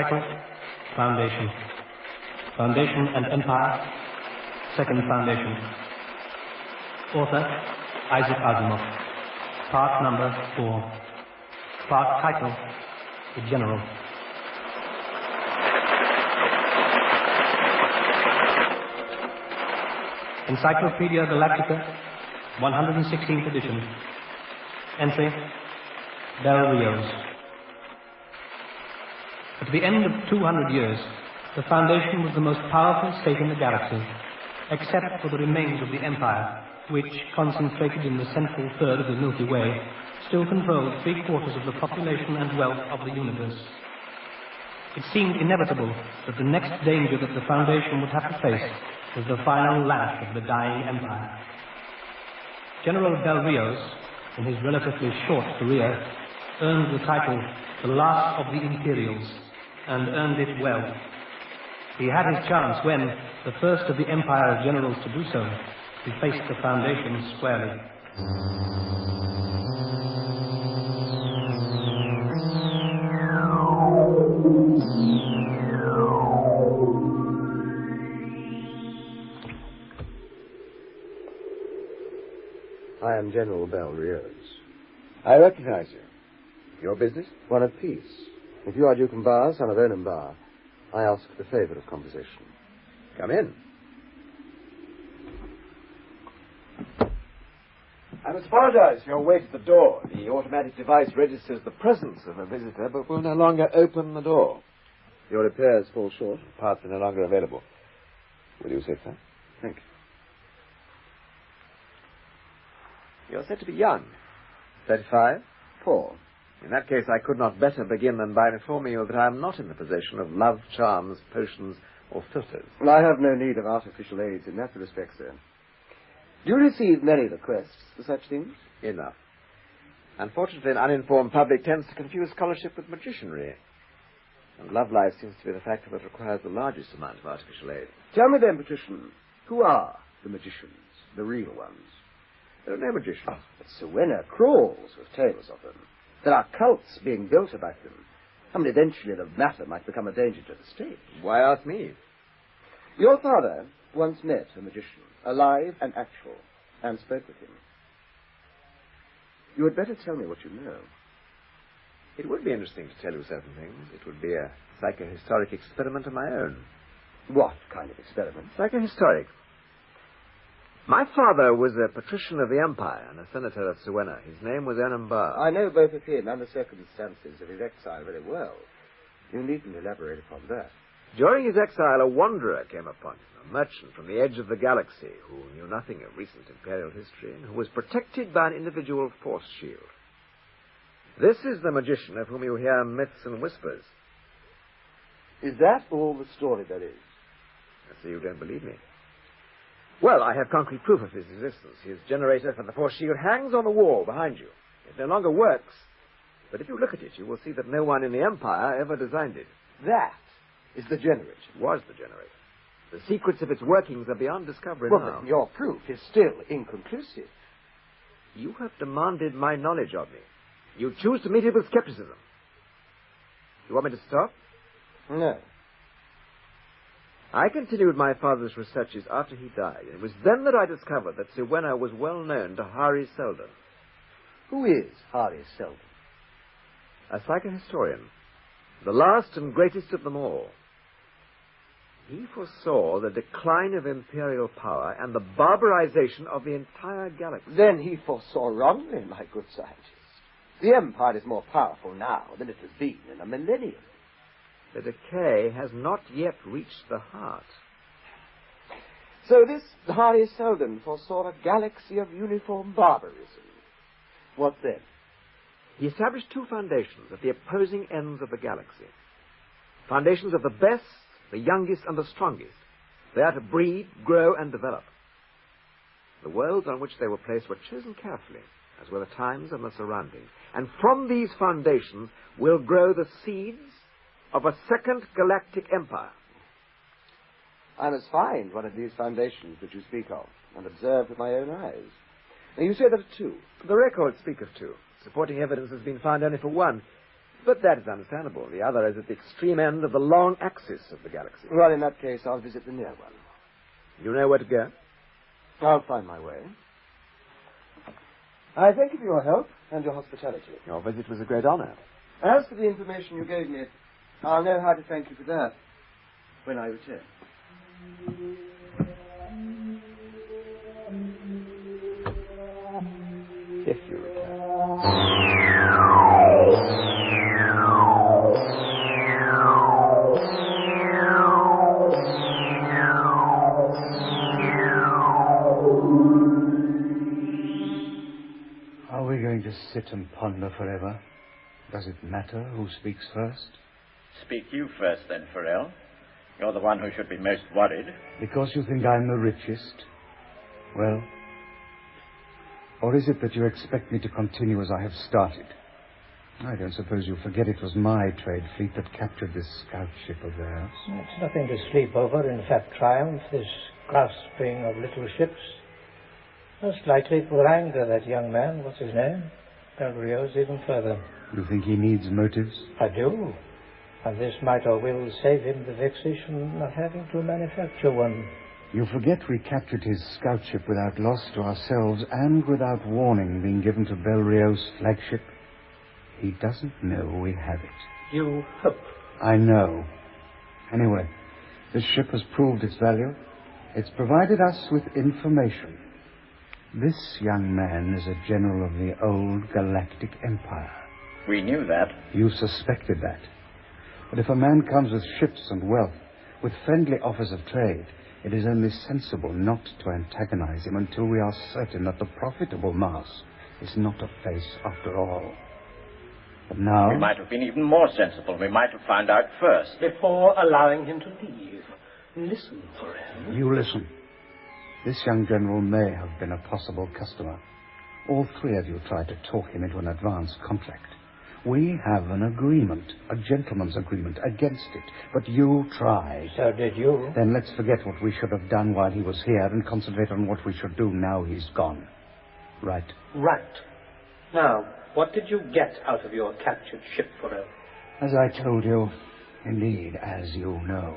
Title, Foundation. Foundation and Empire, Second Foundation. Author, Isaac Asimov. Part number 4. Part title, The General. Encyclopedia Galactica, 116th edition. Entry, Del Rios. At the end of 200 years, the Foundation was the most powerful state in the galaxy, except for the remains of the Empire, which, concentrated in the central third of the Milky Way, still controlled 3/4 of the population and wealth of the universe. It seemed inevitable that the next danger that the Foundation would have to face was the final lash of the dying Empire. General Del Rios, in his relatively short career, earned the title the last of the Imperials, and earned it well. He had his chance when, the first of the Empire's generals to do so, he faced the Foundation squarely. I am General Del Rios. I recognize you. Your business? One of peace. If you are Duke Mbar, son of Onan Bar, I ask the favor of conversation. Come in. I must apologize for your wait at the door. The automatic device registers the presence of a visitor, but will no longer open the door. Your repairs fall short. Parts are no longer available. Will you sit, sir? Thank you. You're said to be young. 35? Poor. In that case, I could not better begin than by informing you that I am not in the possession of love charms, potions, or filters. Well, I have no need of artificial aids in that respect, sir. Do you receive many requests for such things? Enough. Unfortunately, an uninformed public tends to confuse scholarship with magicianry. And love life seems to be the factor that requires the largest amount of artificial aid. Tell me then, Patrician, who are the magicians, the real ones? There are no magicians. Oh, but Siwenna crawls with tales of them. There are cults being built about them. I mean, eventually the matter might become a danger to the state. Why ask me? Your father once met a magician, alive and actual, and spoke with him. You had better tell me what you know. It would be interesting to tell you certain things. It would be a psychohistoric experiment of my own. What kind of experiment? Psychohistoric. My father was a patrician of the Empire and a senator of Siwenna. His name was Onan Bar. I know both of him and the circumstances of his exile very well. You needn't elaborate upon that. During his exile, a wanderer came upon him, a merchant from the edge of the galaxy who knew nothing of recent imperial history and who was protected by an individual force shield. This is the magician of whom you hear myths and whispers. Is that all the story there is? I see you don't believe me. Well, I have concrete proof of his existence. His generator for the force shield hangs on the wall behind you. It no longer works, but if you look at it, you will see that no one in the Empire ever designed it. That is the generator. It was the generator. The secrets of its workings are beyond discovery well, now. Then your proof is still inconclusive. You have demanded my knowledge of me. You choose to meet it with skepticism. You want me to stop? No. I continued my father's researches after he died. It was then that I discovered that Siwenna was well known to Hari Seldon. Who is Hari Seldon? A psychohistorian. The last and greatest of them all. He foresaw the decline of imperial power and the barbarization of the entire galaxy. Then he foresaw wrongly, my good scientist. The Empire is more powerful now than it has been in a millennium. The decay has not yet reached the heart. So this Hari Seldon foresaw a galaxy of uniform barbarism. What then? He established two foundations at the opposing ends of the galaxy. Foundations of the best, the youngest, and the strongest. They are to breed, grow, and develop. The worlds on which they were placed were chosen carefully, as were the times and the surroundings. And from these foundations will grow the seeds of a second galactic empire. I must find one of these foundations that you speak of and observe with my own eyes. Now, you say there are two. The records speak of two. Supporting evidence has been found only for one. But that is understandable. The other is at the extreme end of the long axis of the galaxy. Well, in that case, I'll visit the near one. You know where to go? I'll find my way. I thank you for your help and your hospitality. Your visit was a great honor. As for the information you gave me, I'll know how to thank you for that when I return. If you return. Are we going to sit and ponder forever? Does it matter who speaks first? Speak you first, then, Farrell. You're the one who should be most worried. Because you think I'm the richest? Well, or is it that you expect me to continue as I have started? I don't suppose you forget it was my trade fleet that captured this scout ship of theirs. It's nothing to sleep over. In fact, triumph, this grasping of little ships. Most likely it will anger that young man, what's his name? Del Rio's even further. You think he needs motives? I do. And this might or will save him the vexation of having to manufacture one. You forget we captured his scout ship without loss to ourselves and without warning being given to Del Rio's flagship. He doesn't know we have it. You hope. I know. Anyway, this ship has proved its value. It's provided us with information. This young man is a general of the old Galactic Empire. We knew that. You suspected that. But if a man comes with ships and wealth, with friendly offers of trade, it is only sensible not to antagonize him until we are certain that the profitable mass is not a face after all. But now... We might have been even more sensible. We might have found out first. Before allowing him to leave. Listen for him. You listen. This young general may have been a possible customer. All three of you tried to talk him into an advance contract. We have an agreement, a gentleman's agreement, against it. But you tried. So did you. Then let's forget what we should have done while he was here and concentrate on what we should do now he's gone. Right? Right. Now, what did you get out of your captured ship, Farrell? As I told you, indeed, as you know,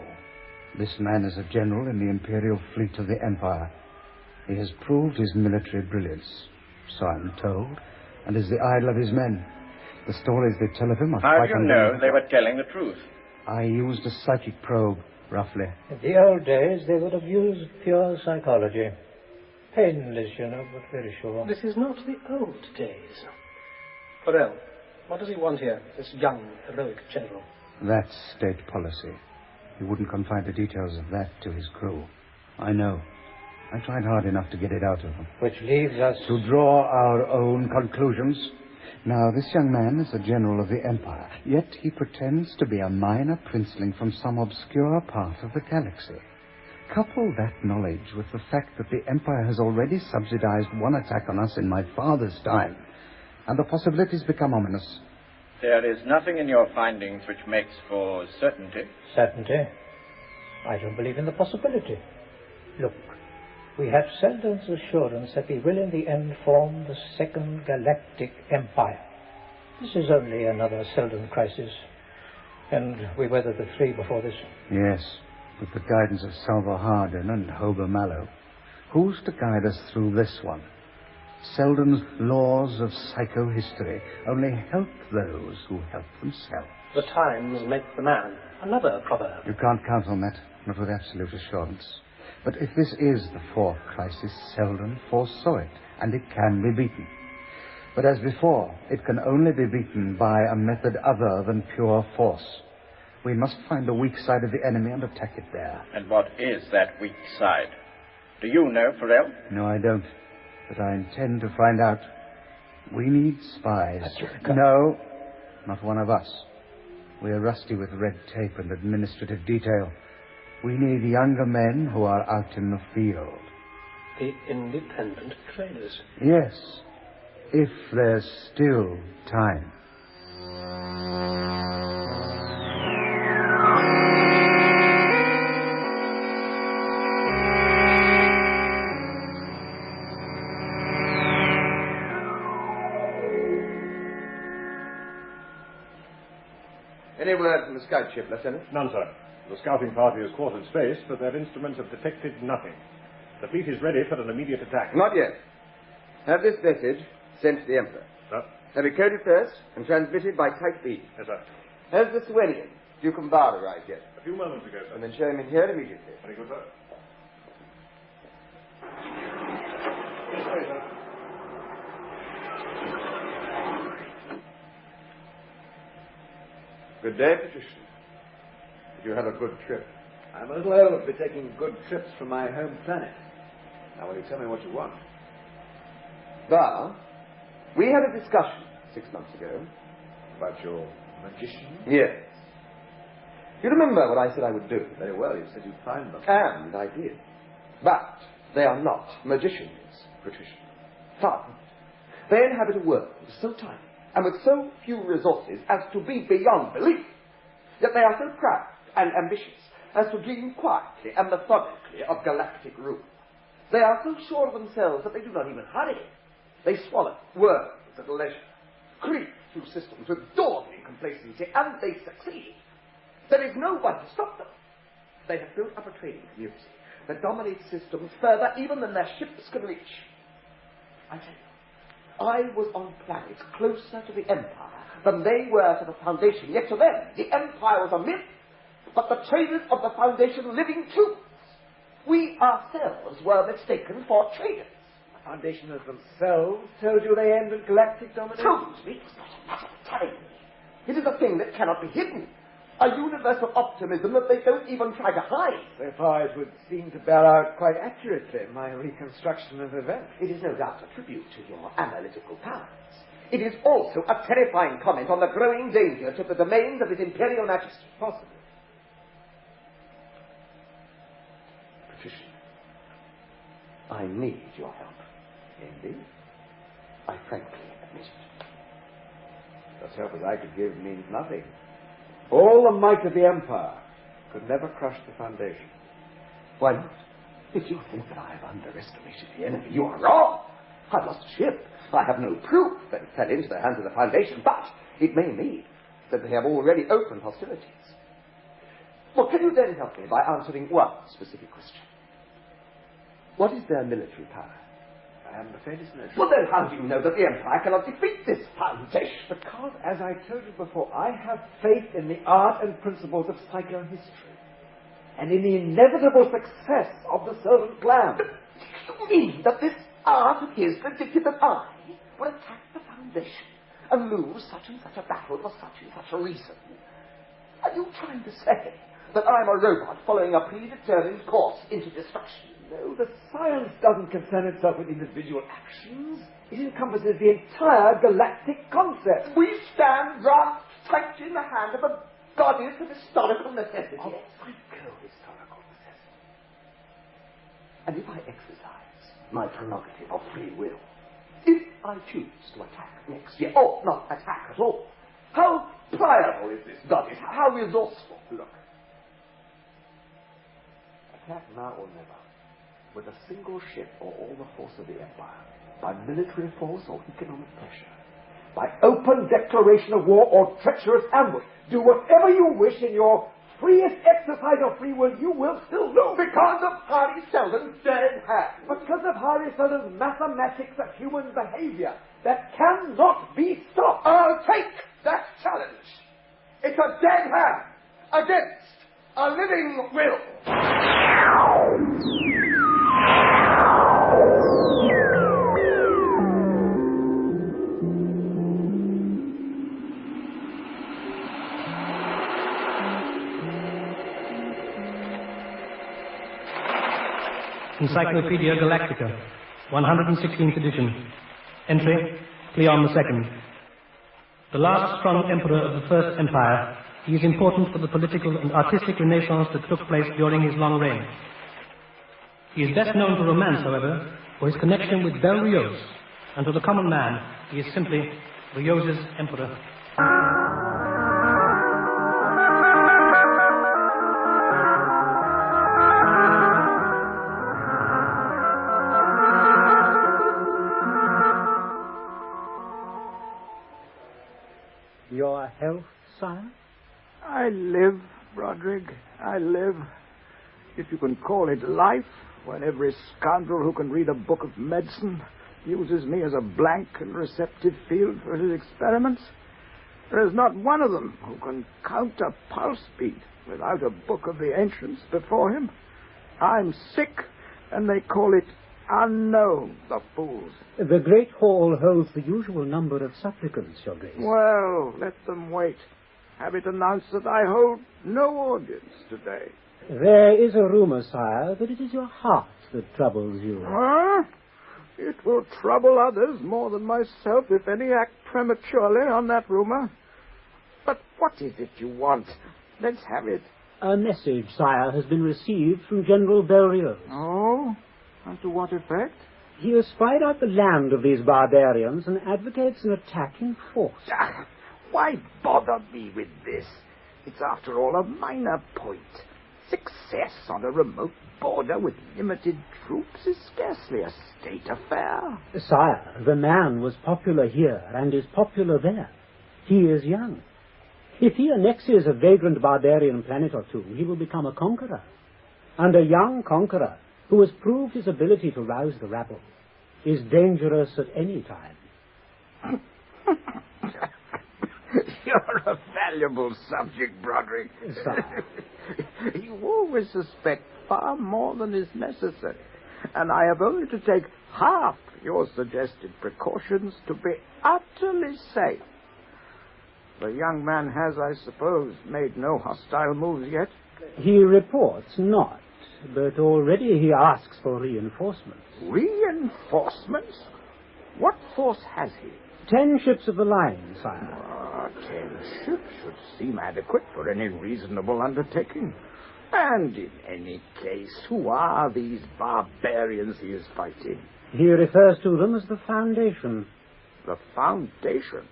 this man is a general in the Imperial fleet of the Empire. He has proved his military brilliance, so I'm told, and is the idol of his men. The stories they tell of him are How quite do you know they were telling the truth? I used a psychic probe, roughly. In the old days, they would have used pure psychology. Painless, you know, but very sure. This is not the old days. Farrell, what does he want here, this young, heroic general? That's state policy. He wouldn't confide the details of that to his crew. I know. I tried hard enough to get it out of him. Which leaves us... To draw our own conclusions. Now, this young man is a general of the Empire, yet he pretends to be a minor princeling from some obscure part of the galaxy. Couple that knowledge with the fact that the Empire has already subsidized one attack on us in my father's time, and the possibilities become ominous. There is nothing in your findings which makes for certainty. Certainty? I don't believe in the possibility. Look, we have Seldon's assurance that we will in the end form the Second Galactic Empire. This is only another Seldon crisis, and we weathered the three before this. Yes, with the guidance of Salvo Hardin and Hober Mallow. Who's to guide us through this one? Seldon's laws of psychohistory only help those who help themselves. The times make the man. Another proverb. You can't count on that, not with absolute assurance. But if this is the fourth crisis, Seldon foresaw it, and it can be beaten. But as before, it can only be beaten by a method other than pure force. We must find the weak side of the enemy and attack it there. And what is that weak side? Do you know, Farrell? No, I don't. But I intend to find out. We need spies. No, not one of us. We are rusty with red tape and administrative detail. We need younger men who are out in the field. The independent traders. Yes, if there's still time. Any word from the scout ship, Lieutenant? None, sir. The scouting party has quartered space, but their instruments have detected nothing. The fleet is ready for an immediate attack. Not yet. Have this message sent to the Emperor. Sir? Have it coded first and transmitted by Type B. Yes, sir. Has the Swedian, Duke of Bar, arrived yet? A few moments ago, sir. And then show him in here immediately. Very good, sir. This way, sir. Good day, Patrician. Did you have a good trip? I'm a little old to be taking good trips from my home planet. Now, will you tell me what you want? Bar, we had a discussion 6 months ago. About your magician? Yes. You remember what I said I would do? Very well, you said you'd find them. And I did. But they are not magicians, Patrician. Far. They inhabit a world so tiny and with so few resources as to be beyond belief. Yet they are so proud and ambitious as to dream quietly and methodically of galactic rule. They are so sure of themselves that they do not even hurry. They swallow words at leisure, creep through systems with dawdling complacency, and they succeed. There is no one to stop them. They have built up a trading community that dominates systems further even than their ships can reach. I tell you, I was on planets closer to the Empire than they were to the Foundation, yet to them the Empire was a myth, but the traders of the Foundation living truths. We ourselves were mistaken for traders. The Foundation has themselves told you they aimed at galactic domination? Told me? It's not a matter of telling me. It is a thing that cannot be hidden. A universal optimism that they don't even try to hide. So far it would seem to bear out quite accurately my reconstruction of events. It is no doubt a tribute to your analytical powers. It is also a terrifying comment on the growing danger to the domains of His Imperial Majesty. Possibly. Patrician, I need your help. Indeed. I frankly admit it. Such help as I could give means nothing. All the might of the Empire could never crush the Foundation. Why not? If you think that I have underestimated the enemy, you are wrong. I've lost a ship. I have no proof that it fell into the hands of the Foundation, but it may mean that they have already opened hostilities. Well, can you then help me by answering one specific question? What is their military power? I haven't the faintest notion. Well, then how do you know that the Empire cannot defeat this Foundation? Because, as I told you before, I have faith in the art and principles of psychohistory, and in the inevitable success of the servant plan. You mean that this art of his predicted that I would attack the Foundation and lose such and such a battle for such and such a reason? Are you trying to say that I'm a robot following a predetermined course into destruction? No, the science doesn't concern itself with individual actions. It encompasses the entire galactic concept. We stand grasped tight in the hand of a goddess of historical necessity. Of psychohistorical necessity. And if I exercise my prerogative of free will, if I choose to attack next year, or not attack at all, how pliable is this goddess? How resourceful? Look. Attack now or never. With a single ship or all the force of the Empire, by military force or economic pressure, by open declaration of war or treacherous ambush, do whatever you wish in your freest exercise of free will, you will still lose. Because of Hari Seldon's dead hand. Because of Hari Seldon's mathematics of human behavior that cannot be stopped. I'll take that challenge. It's a dead hand against a living will. Encyclopedia Galactica, 116th edition. Entry, Cleon II. The last strong emperor of the First Empire, he is important for the political and artistic renaissance that took place during his long reign. He is best known for romance, however, for his connection with Belle Riose, and to the common man, he is simply Riose's emperor. Your health, sire? I live, Broderick. I live. If you can call it life, when every scoundrel who can read a book of medicine uses me as a blank and receptive field for his experiments. There is not one of them who can count a pulse beat without a book of the ancients before him. I'm sick, and they call it unknown, the fools. The Great Hall holds the usual number of supplicants, Your Grace. Well, let them wait. Have it announced that I hold no audience today. There is a rumor, sire, that it is your heart that troubles you. Huh? It will trouble others more than myself if any act prematurely on that rumor. But what is it you want? Let's have it. A message, sire, has been received from General Belrieux. Oh? And to what effect? He has spied out the land of these barbarians and advocates an attack in force. Why bother me with this? It's after all a minor point. Success on a remote border with limited troops is scarcely a state affair. Sire, the man was popular here and is popular there. He is young. If he annexes a vagrant barbarian planet or two, he will become a conqueror. And a young conqueror who has proved his ability to rouse the rabble is dangerous at any time. You're a valuable subject, Broderick. Sire. You always suspect far more than is necessary, and I have only to take half your suggested precautions to be utterly safe. The young man has, I suppose, made no hostile moves yet? He reports not, but already he asks for reinforcements. Reinforcements? What force has he? 10 ships of the line, sire. 10 ships should seem adequate for any reasonable undertaking. And in any case, who are these barbarians he is fighting? He refers to them as the Foundation. The Foundation?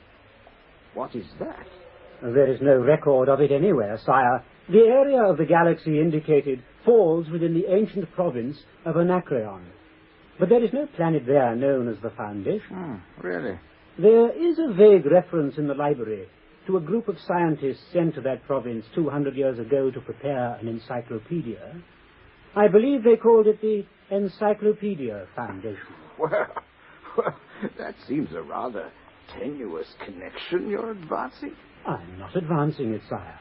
What is that? There is no record of it anywhere, sire. The area of the galaxy indicated falls within the ancient province of Anacreon. But there is no planet there known as the Foundation. Really? There is a vague reference in the library to a group of scientists sent to that province 200 years ago to prepare an encyclopedia. I believe they called it the Encyclopedia Foundation. Well, that seems a rather tenuous connection you're advancing. I'm not advancing it, sire.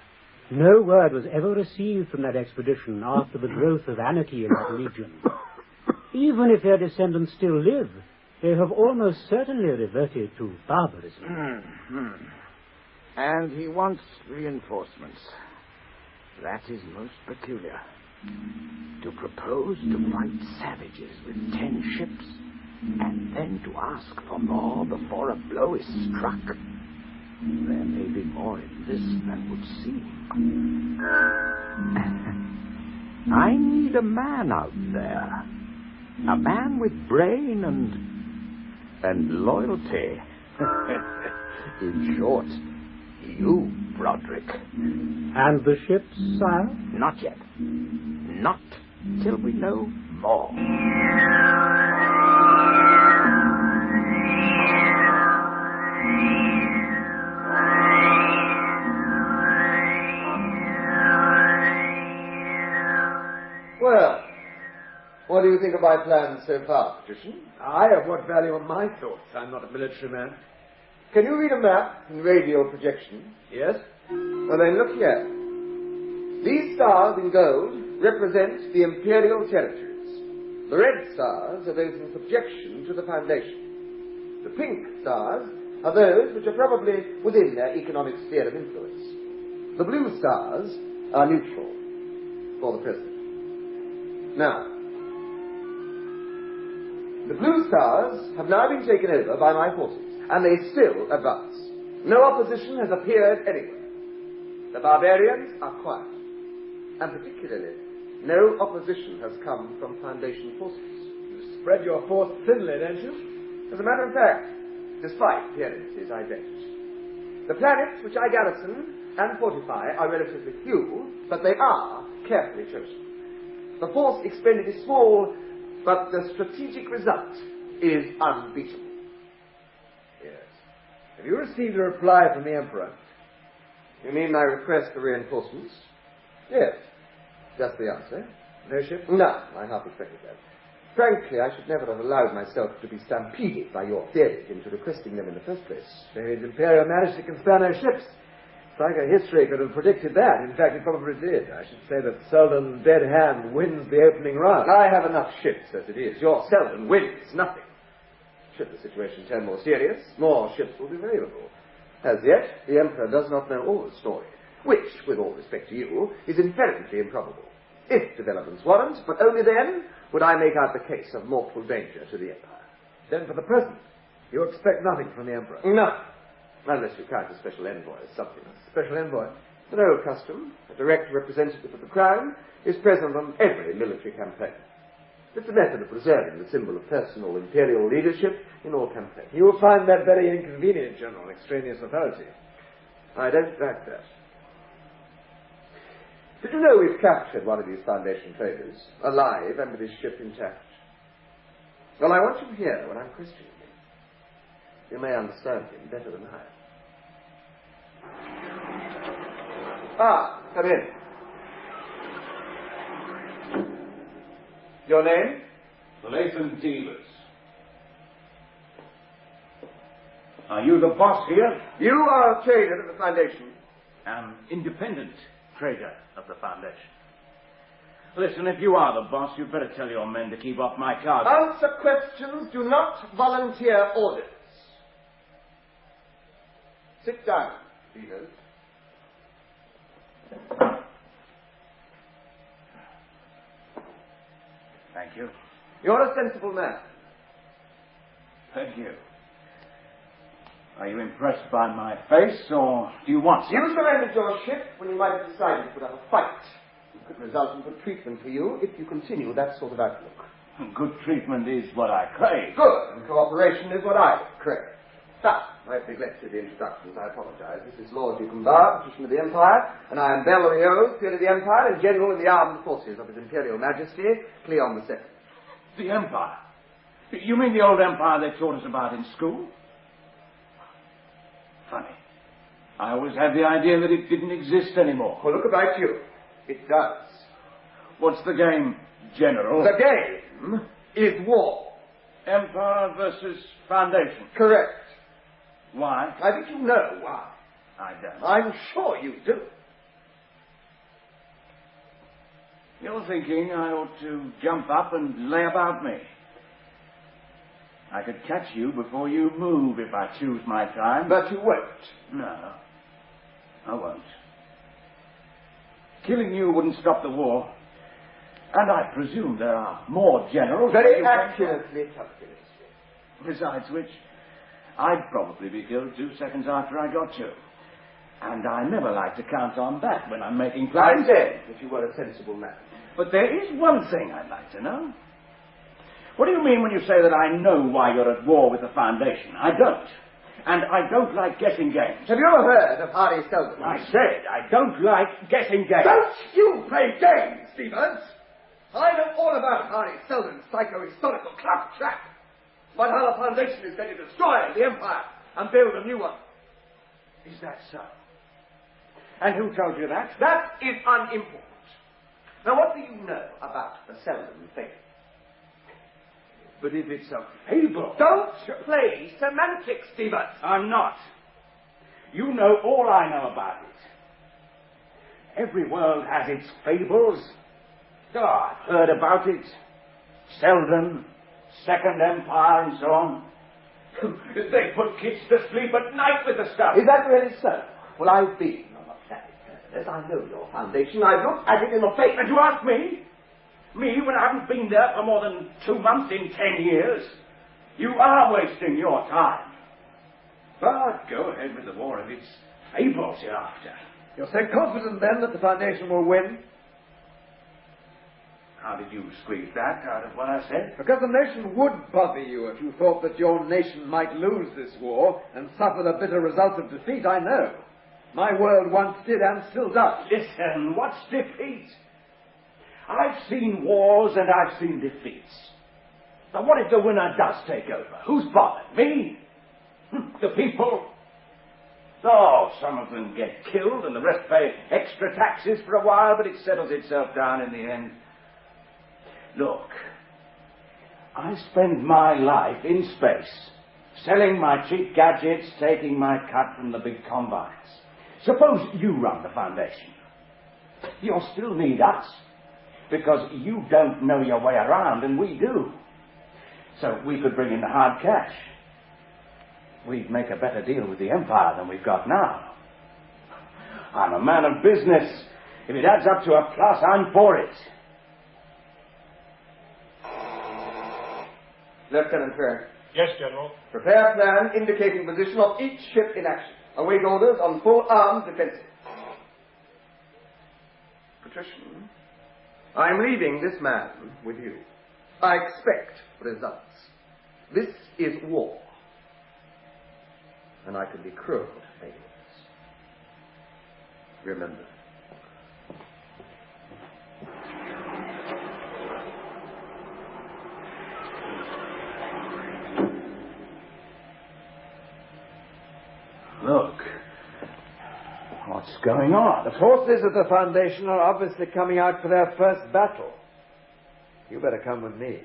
No word was ever received from that expedition after the growth of anarchy in that region. Even if their descendants still live, they have almost certainly reverted to barbarism. And he wants reinforcements. That is most peculiar. To propose to fight savages with 10 ships, and then to ask for more before a blow is struck. There may be more in this than would seem. I need a man out there. A man with brain and loyalty. In short, you, Broderick. And the ships, sire? Not yet. Not till we know more. Well, what do you think of my plans so far, Patrician? I of what value are my thoughts? I'm not a military man. Can you read a map in radial projection? Yes? Well, then look here. These stars in gold represent the imperial territories. The red stars are those in subjection to the Foundation. The pink stars are those which are probably within their economic sphere of influence. The blue stars are neutral for the present. Now, the blue stars have now been taken over by my forces, and they still advance. No opposition has appeared anywhere. The barbarians are quiet, and particularly, no opposition has come from Foundation forces. You spread your force thinly, don't you? As a matter of fact, despite appearances, I don't. The planets which I garrison and fortify are relatively few, but they are carefully chosen. The force expended is small, but the strategic result is unbeatable. Yes. Have you received a reply from the Emperor? You mean my request for reinforcements? Yes. Just the answer. No ships? No, I half expected that. Frankly, I should never have allowed myself to be stampeded by your theories into requesting them in the first place. His Imperial Majesty can spare no ships. Psychohistory could have predicted that. In fact, it probably did. I should say that Seldon's dead hand wins the opening round. I have enough ships as it is. Your Seldon wins nothing. Should the situation turn more serious, more ships will be available. As yet, the Emperor does not know all the story, which, with all respect to you, is inherently improbable. If developments warrant, but only then, would I make out the case of mortal danger to the Empire. Then for the present, you expect nothing from the Emperor? No. Unless you count a special envoy as something. Special envoy? An old custom. A direct representative of the Crown is present on every military campaign. It's a method of preserving the symbol of personal imperial leadership in all campaigns. You will find that very inconvenient, General, extraneous authority. I don't like that. Did you know we've captured one of these Foundation traders, alive and with his ship intact? Well, I want you here when I'm questioning him. You may understand him better than I. Come in. Your name? Lathan Dealers. Are you the boss here? You are a trader of the Foundation. An independent trader of the Foundation. Listen, if you are the boss, you'd better tell your men to keep off my cargo. Answer questions, do not volunteer orders. Sit down, Dealers. Thank you. You're a sensible man. Thank you. Are you impressed by my face, or do you want some? You surrendered your ship when you might have decided to put up a fight. It could result in good treatment for you if you continue that sort of outlook. Good treatment is what I crave. Good, and cooperation is what I crave. I've neglected the introductions. I apologize. This is Lord Duke Patrician of the Empire, and I am Bellerio, Peer of the Empire, and General in the Armed Forces of His Imperial Majesty, Cleon II. The Empire? You mean the old Empire they taught us about in school? Funny. I always had the idea that it didn't exist anymore. Well, look about you. It does. What's the game, General? The game is war. Empire versus Foundation. Correct. Why? I think you know why. I don't. I'm sure you do. You're thinking I ought to jump up and lay about me. I could catch you before you move if I choose my time. But you won't. No, I won't. Killing you wouldn't stop the war. And I presume there are more generals. Very accurately calculated. Besides which, I'd probably be killed 2 seconds after I got you. And I never like to count on that when I'm making plans. I said that you were a sensible man. But there is one thing I'd like to know. What do you mean when you say that I know why you're at war with the Foundation? I don't. And I don't like guessing games. Have you ever heard of Hari Seldon? I said I don't like guessing games. Don't you play games, Stevens! I know all about Hari Seldon's psychohistorical claptrap. But how the Foundation is going to destroy the Empire and build a new one. Is that so? And who told you that? That is unimportant. Now, what do you know about the Seldon fable? But if it's a fable... Don't play semantics, Stevens! I'm not. You know all I know about it. Every world has its fables. Oh, I've heard about it. Seldon, Second Empire, and so on. They put kids to sleep at night with the stuff. Is that really so? Well, I've been on the planet Earth. I know your Foundation. I've looked at it in the face. And you ask me? Me, when I haven't been there for more than 2 months in 10 years? You are wasting your time. But go ahead with the war if it's fables you're after. You're so confident, then, that the Foundation will win? How did you squeeze that out of what I said? Because the nation would bother you if you thought that your nation might lose this war and suffer the bitter result of defeat, I know. My world once did and still does. Listen, what's defeat? I've seen wars and I've seen defeats. Now what if the winner does take over? Who's bothered? Me? The people? Oh, some of them get killed and the rest pay extra taxes for a while, but it settles itself down in the end. Look, I spend my life in space, selling my cheap gadgets, taking my cut from the big combines. Suppose you run the Foundation. You'll still need us, because you don't know your way around and we do. So we could bring in the hard cash. We'd make a better deal with the Empire than we've got now. I'm a man of business. If it adds up to a plus, I'm for it. Lieutenant Fair. Yes, General. Prepare plan indicating position of each ship in action. Await orders on full armed defensive. Patrician, I'm leaving this man with you. I expect results. This is war. And I can be cruel to failures. Remember. Look, what's going on? The forces of the Foundation are obviously coming out for their first battle. You better come with me.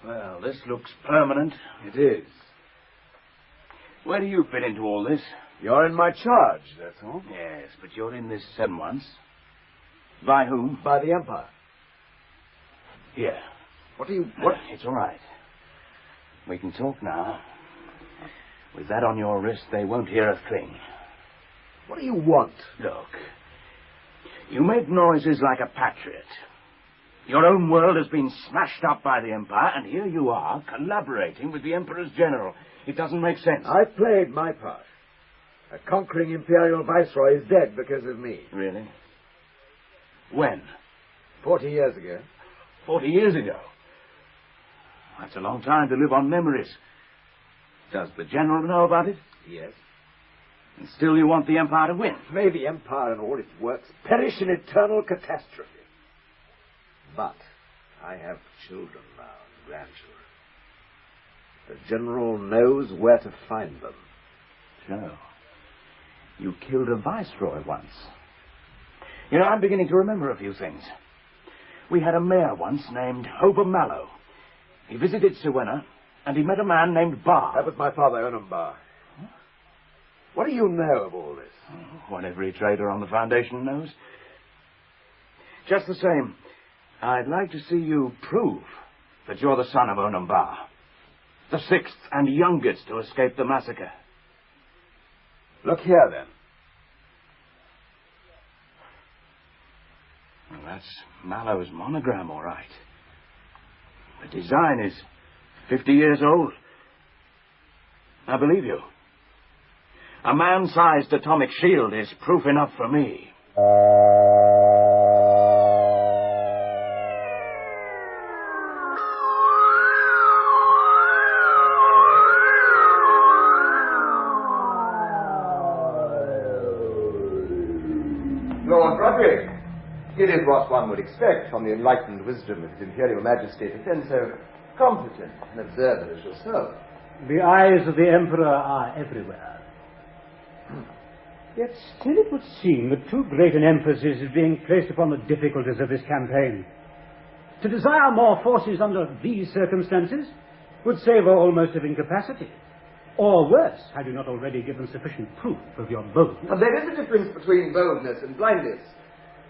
Well, this looks permanent. It is. Where do you fit into all this? You're in my charge, that's all. Yes, but you're in this 7 months. By whom? By the Empire. Here. What? It's all right. We can talk now. With that on your wrist, they won't hear a thing. What do you want? Look, you make noises like a patriot. Your own world has been smashed up by the Empire, and here you are, collaborating with the Emperor's general. It doesn't make sense. I've played my part. A conquering imperial viceroy is dead because of me. Really? When? 40 years ago. 40 years ago? That's a long time to live on memories. Does the general know about it? Yes. And still you want the Empire to win? May the Empire and all its works perish in eternal catastrophe. But I have children now, and grandchildren. The general knows where to find them. So, you killed a viceroy once. You know, I'm beginning to remember a few things. We had a mayor once named Hober Mallow. He visited Siwenna, and he met a man named Barr. That was my father, Onum Barr. Huh? What do you know of all this? Oh, what every trader on the Foundation knows. Just the same, I'd like to see you prove that you're the son of Onum Barr. The 6th and youngest to escape the massacre. Look here, then. Well, that's Mallow's monogram, all right. The design is 50 years old. I believe you. A man-sized atomic shield is proof enough for me. Lord Broderick, it is what one would expect from the enlightened wisdom of His Imperial Majesty to send so competent an observer as yourself. The eyes of the Emperor are everywhere. Yet still it would seem that too great an emphasis is being placed upon the difficulties of this campaign. To desire more forces under these circumstances would savour almost of incapacity. Or worse, had you not already given sufficient proof of your boldness. And there is a difference between boldness and blindness.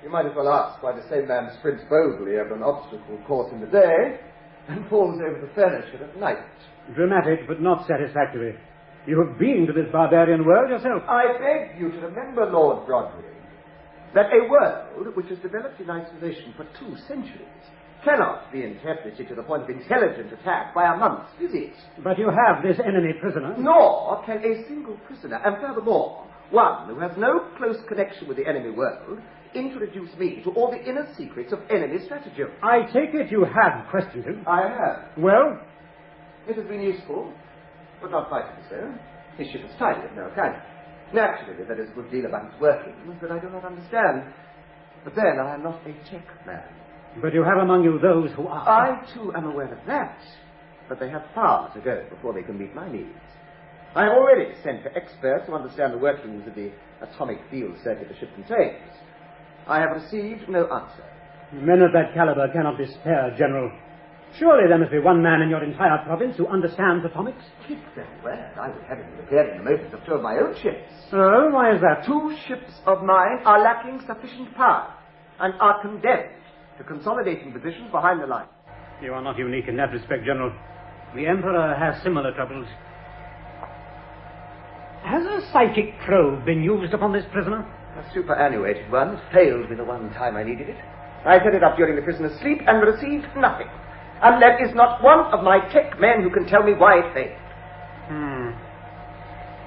You might as well ask why the same man sprints boldly over an obstacle course in the day and falls over the furniture at night. Dramatic, but not satisfactory. You have been to this barbarian world yourself. I beg you to remember, Lord Broderick, that a world which has developed in isolation for 2 centuries cannot be interpreted to the point of intelligent attack by a month's visit. But you have this enemy prisoner. Nor can a single prisoner, and furthermore, one who has no close connection with the enemy world, introduce me to all the inner secrets of enemy stratagem. I take it you have questioned him. I have. Well? It has been useful, but not vitally so. His ship is tiny of no account. Naturally, there is a good deal about its workings that I do not understand. But then, I am not a tech man. But you have among you those who are. I, too, am aware of that. But they have far to go before they can meet my needs. I have already sent for experts who understand the workings of the atomic field circuit the ship contains. I have received no answer. Men of that caliber cannot be spared, General. Surely there must be one man in your entire province who understands atomics? It's very well. I would have him repairing the motors of two of my own ships. Oh, why is that? 2 ships of mine are lacking sufficient power and are condemned to consolidating positions behind the line. You are not unique in that respect, General. The Emperor has similar troubles. Has a psychic probe been used upon this prisoner? A superannuated one. It failed me the one time I needed it. I set it up during the prisoner's sleep and received nothing. And there is not one of my tech men who can tell me why it failed.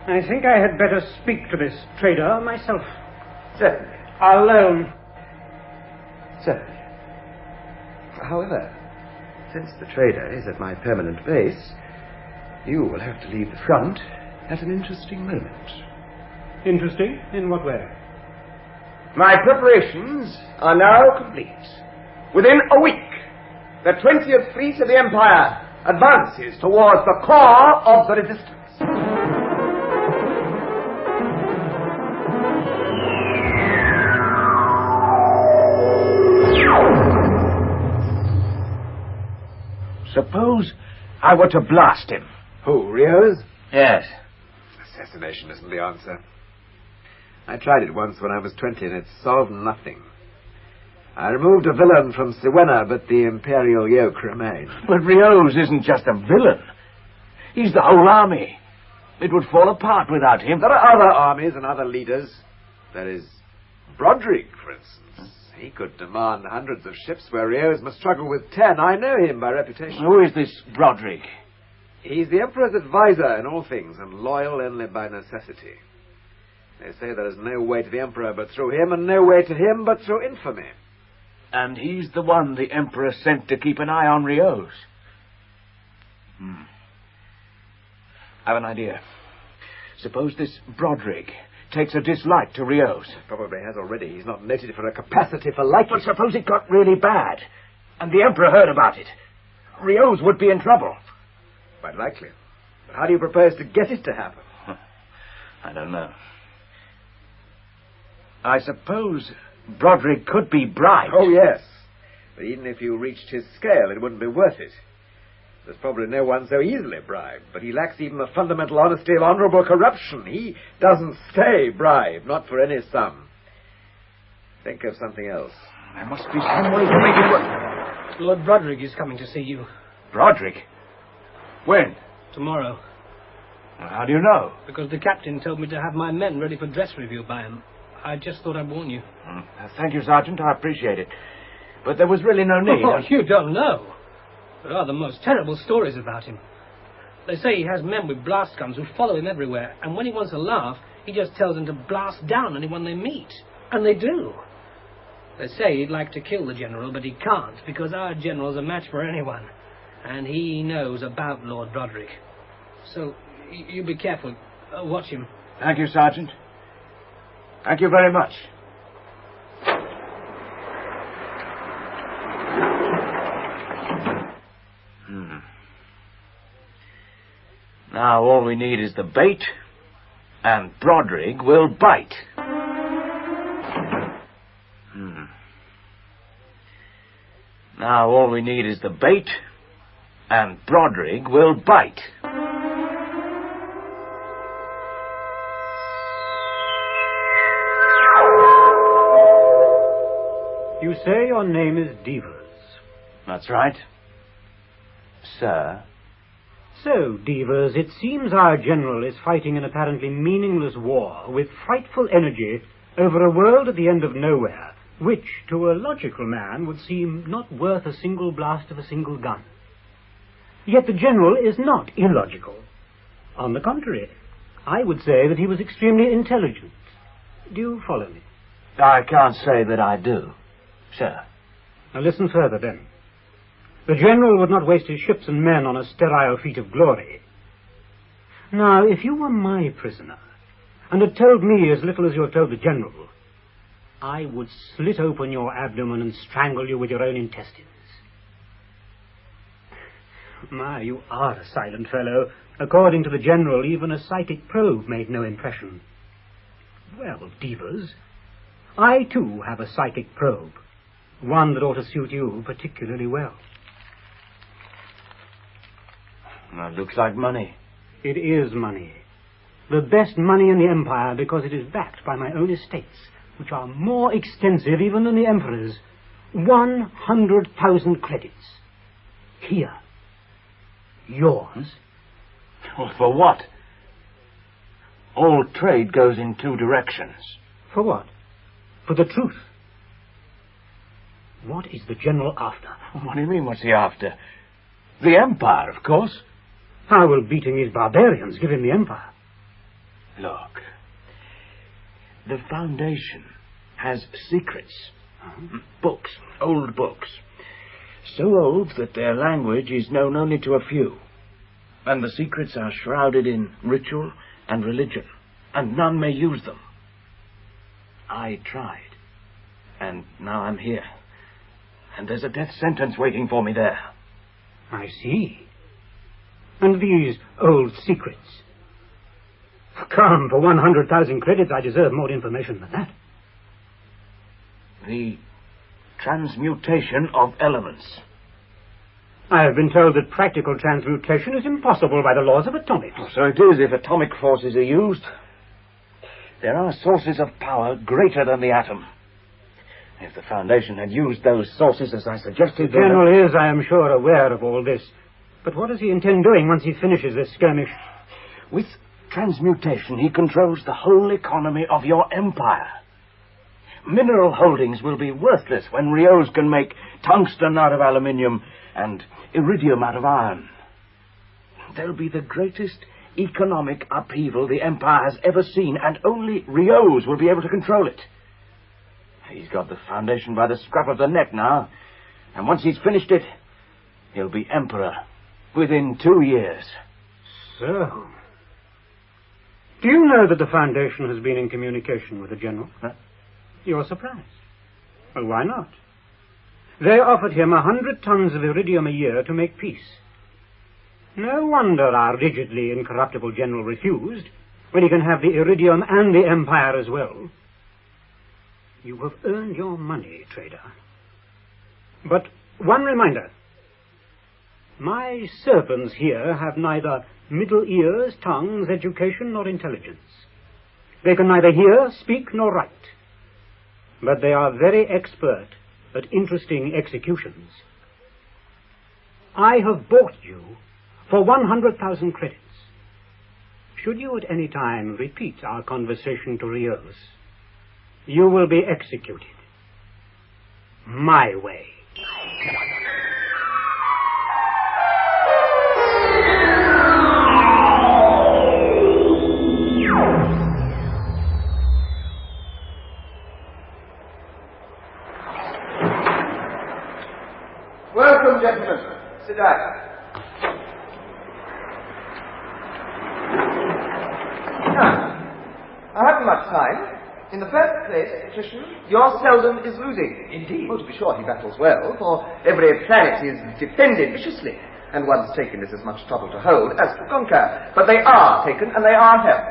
I think I had better speak to this trader myself. Certainly. Alone. Certainly. However, since the trader is at my permanent base, you will have to leave the front at an interesting moment. Interesting? In what way? My preparations are now complete. Within a week, the 20th Fleet of the Empire advances towards the core of the resistance. Suppose I were to blast him. Who, Rios? Yes. Assassination isn't the answer. I tried it once when I was 20 and it solved nothing. I removed a villain from Siwenna, but the imperial yoke remained. But Rios isn't just a villain. He's the whole army. It would fall apart without him. There are other armies and other leaders. There is Broderick, for instance. He could demand hundreds of ships where Rios must struggle with 10. I know him by reputation. Who is this Broderick? He's the Emperor's advisor in all things, and loyal only by necessity. They say there is no way to the Emperor but through him, and no way to him but through infamy. And he's the one the Emperor sent to keep an eye on Rios. I've an idea. Suppose this Broderick takes a dislike to Rios. Probably has already. He's not noted for a capacity for liking. But suppose it got really bad, and the Emperor heard about it. Rios would be in trouble. Quite likely. But how do you propose to get it to happen? I don't know. I suppose Broderick could be bribed. Oh, yes. But even if you reached his scale, it wouldn't be worth it. There's probably no one so easily bribed, but he lacks even the fundamental honesty of honourable corruption. He doesn't stay bribed, not for any sum. Think of something else. There must be some way to make it work. Lord Broderick is coming to see you. Broderick? When? Tomorrow. Well, how do you know? Because the captain told me to have my men ready for dress review by him. I just thought I'd warn you. Thank you, Sergeant. I appreciate it. But there was really no need. Oh, you don't know. There are the most terrible stories about him. They say he has men with blast guns who follow him everywhere, and when he wants a laugh, he just tells them to blast down anyone they meet. And they do. They say he'd like to kill the general, but he can't, because our general's a match for anyone. And he knows about Lord Broderick. So, you be careful. Watch him. Thank you, Sergeant. Thank you very much. Now all we need is the bait, and Broderick will bite. Now all we need is the bait, and Broderick will bite. You say your name is Devers. That's right. Sir. So, Devers, it seems our general is fighting an apparently meaningless war with frightful energy over a world at the end of nowhere, which, to a logical man, would seem not worth a single blast of a single gun. Yet the general is not illogical. On the contrary, I would say that he was extremely intelligent. Do you follow me? I can't say that I do, sir. Now listen further, then. The general would not waste his ships and men on a sterile feat of glory. Now, if you were my prisoner, and had told me as little as you have told the general, I would slit open your abdomen and strangle you with your own intestines. My, you are a silent fellow. According to the general, even a psychic probe made no impression. Well, divas, I too have a psychic probe, one that ought to suit you particularly well. That looks like money. It is money. The best money in the Empire, because it is backed by my own estates, which are more extensive even than the Emperor's. 100,000 credits. Here. Yours. Well, for what? All trade goes in two directions. For what? For the truth. What is the general after? What do you mean, what's he after? The Empire, of course. How will beating these barbarians give him the Empire? Look, the Foundation has secrets. Books, old books. So old that their language is known only to a few. And the secrets are shrouded in ritual and religion, and none may use them. I tried, and now I'm here. And there's a death sentence waiting for me there. I see. And these old secrets? Come, for 100,000 credits, I deserve more information than that. The transmutation of elements. I have been told that practical transmutation is impossible by the laws of atomics. Oh, so it is if atomic forces are used. There are sources of power greater than the atom. If the Foundation had used those sources as I suggested... The General is, I am sure, aware of all this. But what does he intend doing once he finishes this skirmish? With transmutation, he controls the whole economy of your empire. Mineral holdings will be worthless when Rios can make tungsten out of aluminium and iridium out of iron. There'll be the greatest economic upheaval the Empire has ever seen, and only Rios will be able to control it. He's got the Foundation by the scruff of the neck now, and once he's finished it, he'll be Emperor within 2 years. So, do you know that the Foundation has been in communication with the General? Huh? You're surprised. Well, why not? They offered him 100 tons of iridium a year to make peace. No wonder our rigidly incorruptible General refused, when he can have the iridium and the Empire as well. You have earned your money, trader. But one reminder. My servants here have neither middle ears, tongues, education, nor intelligence. They can neither hear, speak, nor write. But they are very expert at interesting executions. I have bought you for 100,000 credits. Should you at any time repeat our conversation to Rios, you will be executed. My way. Welcome, gentlemen. Sit down. I haven't much time. In the first place, Patrician, your Seldon is losing. Indeed. Oh, to be sure, he battles well, for every planet is defended viciously, and once taken is as much trouble to hold as to conquer. But they are taken, and they are held.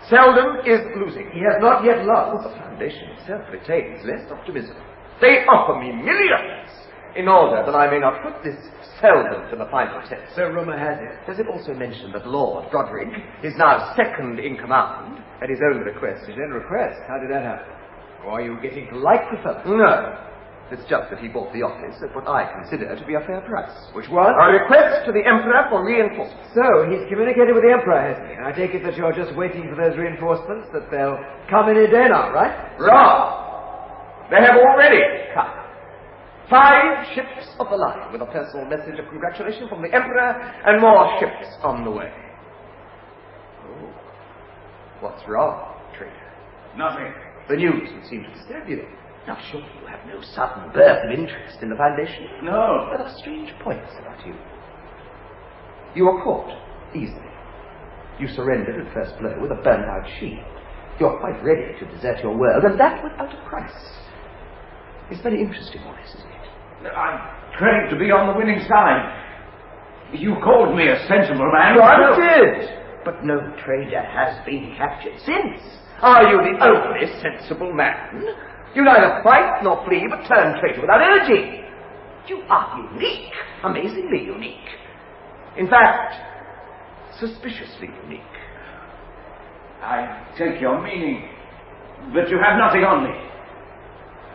Seldon is losing. He has not yet lost. The Foundation itself retains less optimism. They offer me millions in order that I may not put this Seldon to the final test. So rumor has it. Does it also mention that Lord Broderick is now second in command at his own request? His own request? How did that happen? Or are you getting to like the fellow? No. It's just that he bought the office at what I consider to be a fair price. Which was? A request to the Emperor for reinforcements. So, he's communicated with the Emperor, hasn't he? I take it that you're just waiting for those reinforcements, that they'll come any day now, right? Wrong! They have already come. 5 ships of the line with a personal message of congratulation from the Emperor and more ships on the way. What's wrong, trader? Nothing. The news would seem to disturb you. Now, surely you have no sudden birth of interest in the Foundation? No. There are strange points about you. You were caught, easily. You surrendered at first blow with a burnt-out shield. You're quite ready to desert your world, and that without a price. It's very interesting, all this, isn't it? I'm trained to be on the winning side. You called me a sensible man. I did. But no trader has been captured since. Are you the only sensible man? You neither fight nor flee, but turn traitor without urging. You are unique, amazingly unique. In fact, suspiciously unique. I take your meaning, but you have nothing on me.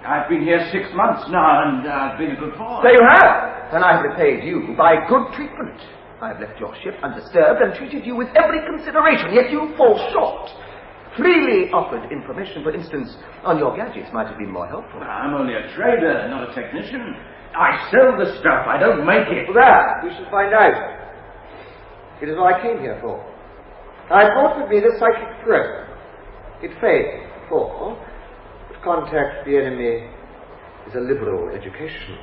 I've been here 6 months now, and I've been a good boy. There you have, and I've repaid you by good treatment. I've left your ship undisturbed and treated you with every consideration, yet you fall short. Freely offered information, for instance, on your gadgets might have been more helpful. I'm only a trader, not a technician. I sell the stuff, I don't make it. That we shall find out. It is what I came here for. I brought with me the psychic probe. It failed before, but contact with the enemy is a liberal education.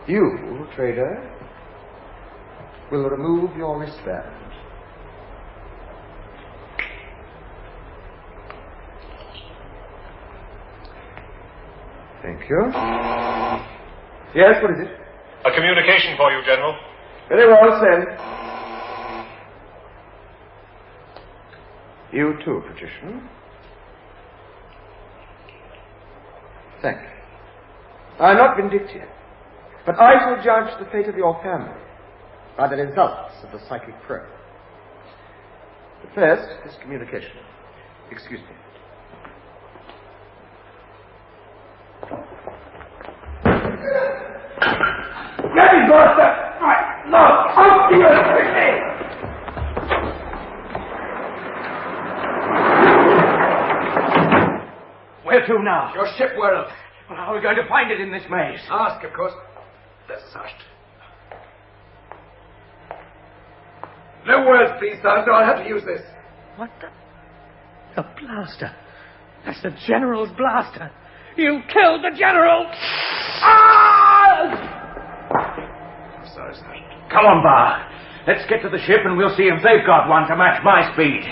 You, trader, will remove your wristband. Thank you. Yes, what is it? A communication for you, General. Very well, send. You too, Patrician. Thank you. I'm not vindictive, but I shall judge the fate of your family by the results of the psychic probe. But first, this communication. Excuse me. Let me go, sir! Right, no, out to you quickly! Where to now? Your ship world. Well, how are we going to find it in this maze? Ask, of course. They're searched. No words, please, sir. I'll have to use this. What the... The blaster. That's the General's blaster. You killed the General! Ah! I'm sorry, sir. Come on, Bar. Let's get to the ship and we'll see if they've got one to match my speed.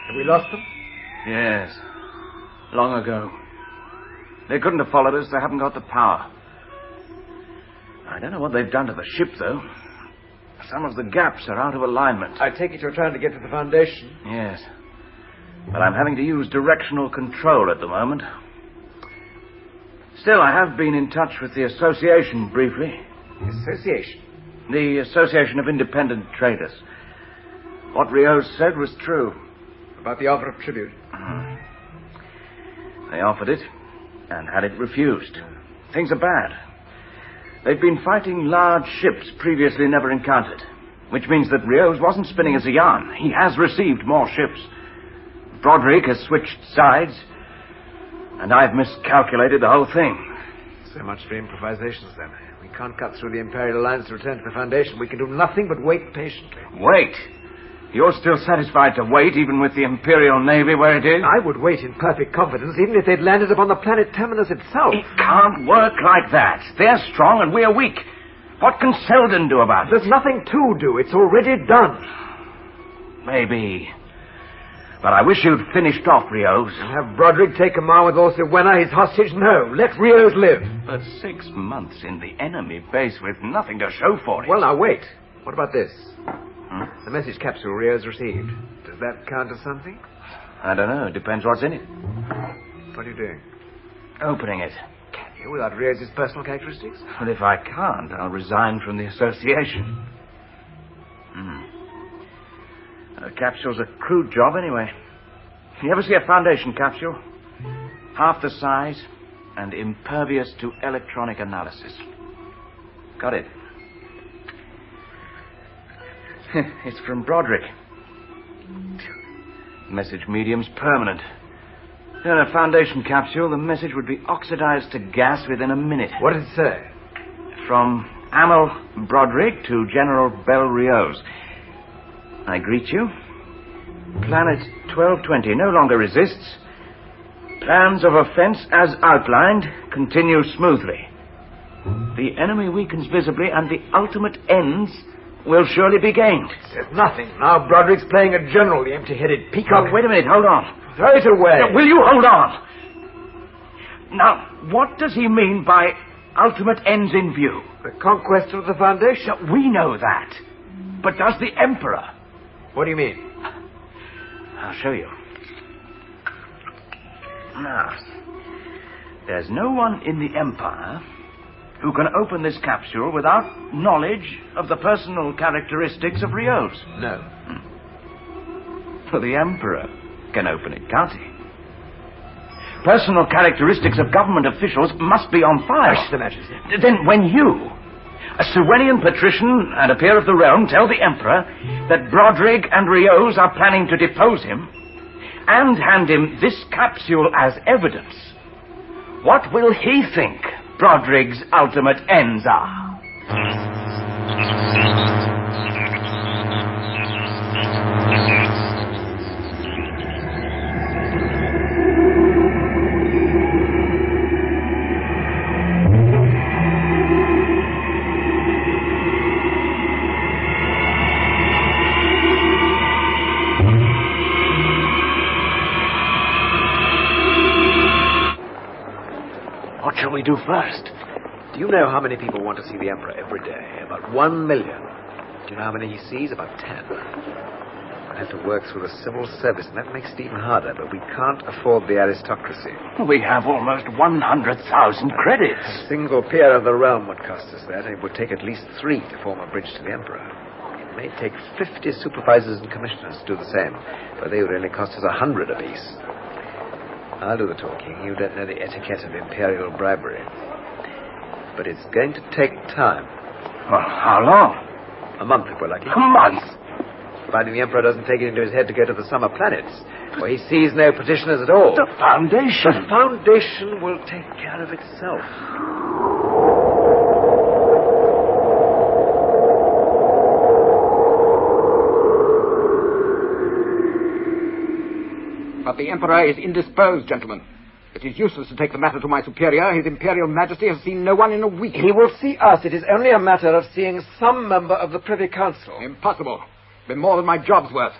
Have we lost them? Yes. Long ago. They couldn't have followed us. They haven't got the power. I don't know what they've done to the ship, though. Some of the gaps are out of alignment. I take it you're trying to get to the Foundation. Yes. But I'm having to use directional control at the moment. Still, I have been in touch with the association briefly. Association? The Association of Independent Traders. What Rios said was true. About the offer of tribute? They offered it and had it refused. Things are bad. They've been fighting large ships previously never encountered, which means that Rios wasn't spinning us a yarn. He has received more ships. Broderick has switched sides, and I've miscalculated the whole thing. So much for improvisations, then. We can't cut through the Imperial Alliance to return to the Foundation. We can do nothing but wait patiently. Wait? You're still satisfied to wait, even with the Imperial Navy where it is? I would wait in perfect confidence, even if they'd landed upon the planet Terminus itself. It can't work like that. They're strong and we're weak. What can Seldon do about it? There's nothing to do. It's already done. Maybe. But I wish you'd finished off Rios. Have Broderick take command with Orsiwena, his hostage? No. Let Rios live. But 6 months in the enemy base with nothing to show for it. Well, now, wait. What about this? The message capsule Rios received. Does that count as something? I don't know. It depends what's in it. What are you doing? Opening it. Can you, without Rios' personal characteristics? But if I can't, I'll resign from the association. The capsule's a crude job anyway. You ever see a Foundation capsule? Half the size and impervious to electronic analysis. Got it. It's from Broderick. Message medium's permanent. In a Foundation capsule, the message would be oxidized to gas within a minute. What did it say? From Amel Broderick to General Bel Rios. I greet you. Planet 1220 no longer resists. Plans of offense as outlined continue smoothly. The enemy weakens visibly and the ultimate ends will surely be gained. Says nothing. Now Broderick's playing a general, the empty-headed peacock. Oh, wait a minute, hold on. Throw it away. Now, will you hold on? Now, what does he mean by ultimate ends in view? The conquest of the Foundation. Now, we know that. But does the Emperor? What do you mean? I'll show you. Now, there's no one in the Empire who can open this capsule without knowledge of the personal characteristics of Rios. No. For the Emperor can open it, can't he? Personal characteristics of government officials must be on file. Hush, the Majesty. Then when you, a Suenian patrician and a peer of the realm, tell the Emperor that Broderick and Rios are planning to depose him and hand him this capsule as evidence, what will he think Broderick's ultimate ends are? What shall we do first? Do you know how many people want to see the Emperor every day? About 1 million. Do you know how many he sees? About 10. I have to work through the civil service, and that makes it even harder, but we can't afford the aristocracy. We have almost 100,000 credits. A single peer of the realm would cost us that, and it would take at least 3 to form a bridge to the Emperor. It may take 50 supervisors and commissioners to do the same, but they would only cost us 100 apiece. I'll do the talking. You don't know the etiquette of imperial bribery. But it's going to take time. Well, how long? A month, if we're lucky. A month? Providing the Emperor doesn't take it into his head to go to the summer planets, where he sees no petitioners at all. The Foundation. The Foundation will take care of itself. But the Emperor is indisposed, gentlemen. It is useless to take the matter to my superior. His Imperial Majesty has seen no one in a week. He will see us. It is only a matter of seeing some member of the Privy Council. Impossible. Been more than my job's worth.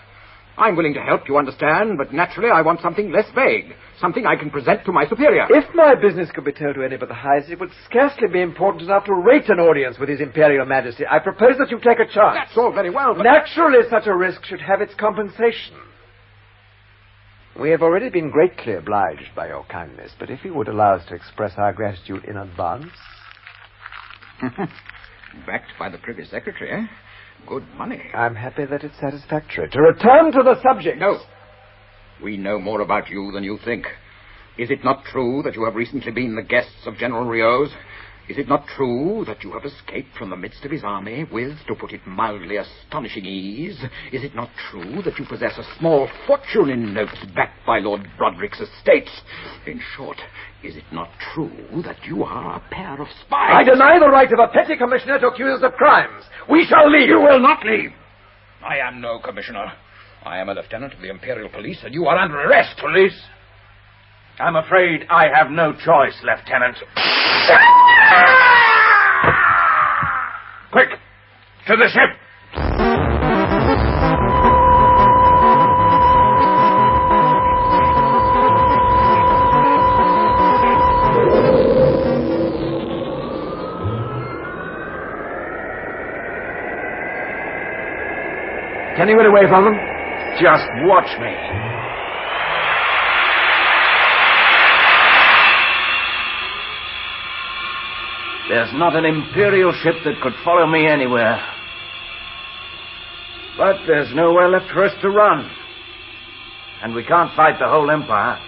I'm willing to help, you understand, but naturally I want something less vague. Something I can present to my superior. If my business could be told to any but the highest, it would scarcely be important enough to rate an audience with His Imperial Majesty. I propose that you take a chance. That's all very well, but... Naturally, such a risk should have its compensation. We have already been greatly obliged by your kindness, but if you would allow us to express our gratitude in advance... Backed by the Privy Secretary, eh? Good money. I'm happy that it's satisfactory. To return to the subject... No. We know more about you than you think. Is it not true that you have recently been the guests of General Rios? Is it not true that you have escaped from the midst of his army with, to put it mildly, astonishing ease? Is it not true that you possess a small fortune in notes backed by Lord Broderick's estates? In short, is it not true that you are a pair of spies? I deny the right of a petty commissioner to accuse us of crimes. We shall leave. You will not leave. I am no commissioner. I am a lieutenant of the Imperial Police, and you are under arrest. Police? I'm afraid I have no choice, Lieutenant. Quick! To the ship! Can you get away from them? Just watch me. There's not an Imperial ship that could follow me anywhere. But there's nowhere left for us to run. And we can't fight the whole Empire.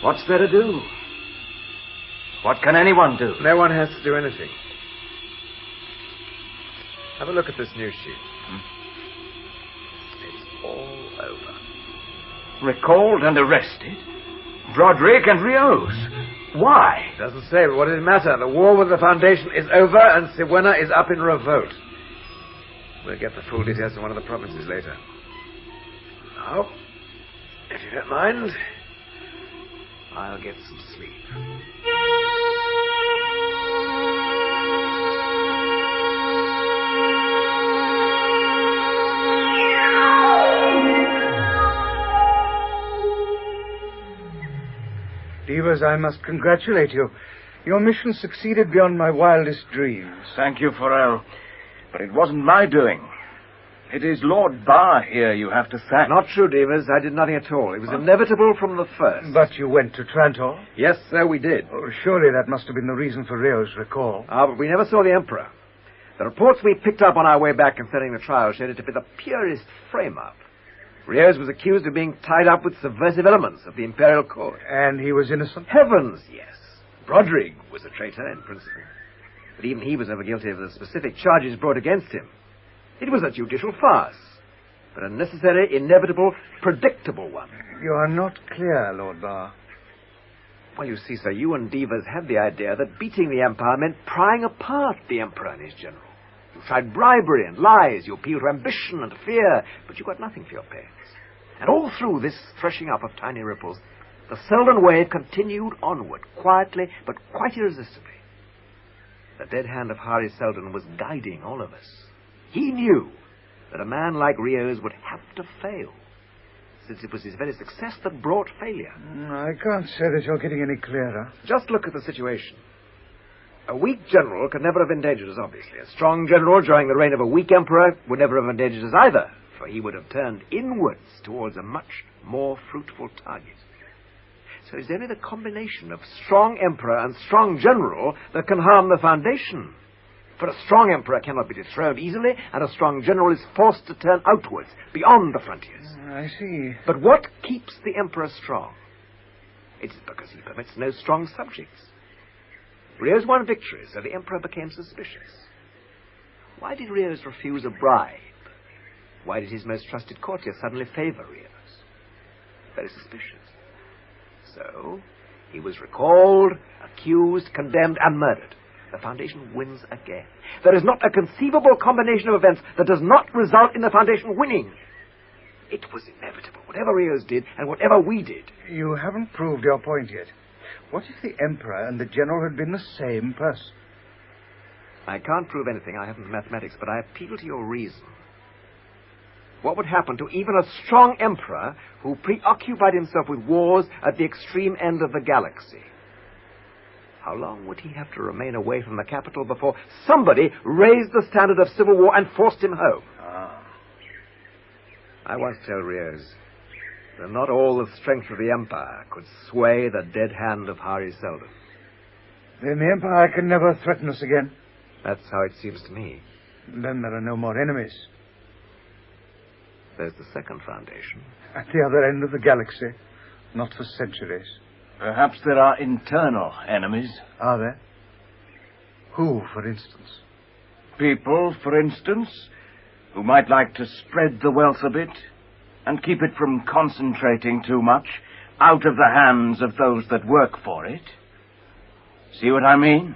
What's there to do? What can anyone do? No one has to do anything. Have a look at this news sheet. It's all over. Recalled and arrested? Broderick and Rios. Why? Doesn't say, but what does it matter? The war with the Foundation is over and Siwena is up in revolt. We'll get the full details from one of the provinces later. Now, if you don't mind, I'll get some sleep. Devas, I must congratulate you. Your mission succeeded beyond my wildest dreams. Thank you, Forel. But it wasn't my doing. It is Lord Barr here you have to thank. Not true, Devas. I did nothing at all. It was inevitable from the first. But you went to Trantor? Yes, sir, we did. Oh, surely that must have been the reason for Rio's recall. But we never saw the Emperor. The reports we picked up on our way back concerning the trial showed it to be the purest frame-up. Rios was accused of being tied up with subversive elements of the imperial court. And he was innocent? Heavens, yes. Broderick was a traitor in principle. But even he was never guilty of the specific charges brought against him. It was a judicial farce, but a necessary, inevitable, predictable one. You are not clear, Lord Barr. Well, you see, sir, you and Devas had the idea that beating the Empire meant prying apart the Emperor and his general. You tried bribery and lies, you appealed to ambition and fear, but you got nothing for your pains. And all through this threshing up of tiny ripples, the Seldon wave continued onward, quietly but quite irresistibly. The dead hand of Hari Seldon was guiding all of us. He knew that a man like Rios would have to fail, since it was his very success that brought failure. I can't say that you're getting any clearer. Just look at the situation. A weak general could never have endangered us, obviously. A strong general during the reign of a weak emperor would never have endangered us either, for he would have turned inwards towards a much more fruitful target. So it's only the combination of strong emperor and strong general that can harm the Foundation. For a strong emperor cannot be dethroned easily, and a strong general is forced to turn outwards, beyond the frontiers. I see. But what keeps the emperor strong? It's because he permits no strong subjects. Rios won victory, so the emperor became suspicious. Why did Rios refuse a bribe? Why did his most trusted courtier suddenly favor Rios? Very suspicious. So, he was recalled, accused, condemned, and murdered. The Foundation wins again. There is not a conceivable combination of events that does not result in the Foundation winning. It was inevitable, whatever Rios did and whatever we did. You haven't proved your point yet. What if the Emperor and the General had been the same person? I can't prove anything. I haven't mathematics, but I appeal to your reason. What would happen to even a strong emperor who preoccupied himself with wars at the extreme end of the galaxy? How long would he have to remain away from the capital before somebody raised the standard of civil war and forced him home? I once told Rios that not all the strength of the Empire could sway the dead hand of Hari Seldon. Then the Empire can never threaten us again. That's how it seems to me. Then there are no more enemies. There's the second Foundation. At the other end of the galaxy. Not for centuries. Perhaps there are internal enemies. Are there? Who, for instance? People, for instance, who might like to spread the wealth a bit and keep it from concentrating too much out of the hands of those that work for it. See what I mean?